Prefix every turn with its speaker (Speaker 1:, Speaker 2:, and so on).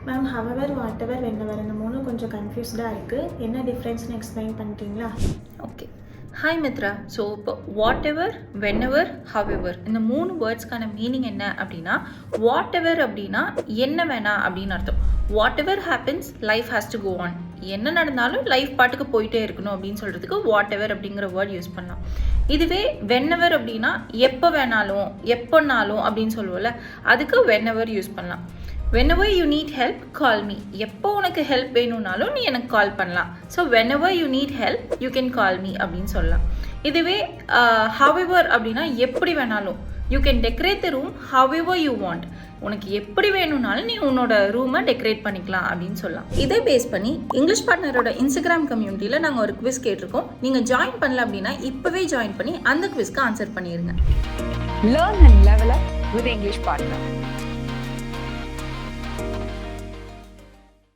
Speaker 1: Ma'am however, whatever, வென்னெவர் இந்த மூணும் கொஞ்சம் கன்ஃபியூஸ்டாக இருக்குது. என்ன டிஃப்ரென்ஸ்னு எக்ஸ்பிளைன் பண்ணிட்டீங்களா?
Speaker 2: ஓகே. ஹாய் மித்ரா. ஸோ இப்போ வாட் எவர், வென்எவர், ஹவெவர் இந்த 3 வேர்ட்ஸ்க்கான மீனிங் என்ன அப்படின்னா, வாட் எவர் அப்படின்னா என்ன வேணா அப்படின்னு அர்த்தம். Whatever happens, life has to go on. என்ன நடந்தாலும் லைஃப் பாட்டுக்கு போயிட்டே இருக்கணும் அப்படின்னு சொல்கிறதுக்கு வாட் எவர் அப்படிங்கிற வேர்ட் யூஸ் பண்ணலாம். இதுவே வென்எவர் அப்படின்னா எப்போ வேணாலும் எப்போனாலும் அப்படின்னு சொல்லுவோம்ல, அதுக்கு வென்எவர் யூஸ் பண்ணலாம். whenever you need help call me. எப்போ உனக்கு ஹெல்ப் வேணும்னாலும் நீ எனக்கு கால் பண்ணலாம். So whenever you need help you can call me அப்படின்னு சொல்லலாம். இதுவே however அப்படின்னா எப்படி வேணாலும், you can decorate the room however you want. உனக்கு எப்படி வேணும்னாலும் நீ உன்னோட ரூமை டெக்கரேட் பண்ணிக்கலாம் அப்படின்னு சொல்லலாம். இதை பேஸ் பண்ணி இங்கிலீஷ் பார்ட்னரோட இன்ஸ்டாகிராம் கம்யூனிட்டியில் நாங்கள் ஒரு குவிஸ் கேட்டிருக்கோம். நீங்கள் ஜாயின் பண்ணல அப்படின்னா இப்போவே ஜாயின் பண்ணி அந்த குவிஸ்க்கு ஆன்சர் பண்ணிடுங்க.
Speaker 3: Learn and level up with English Partner.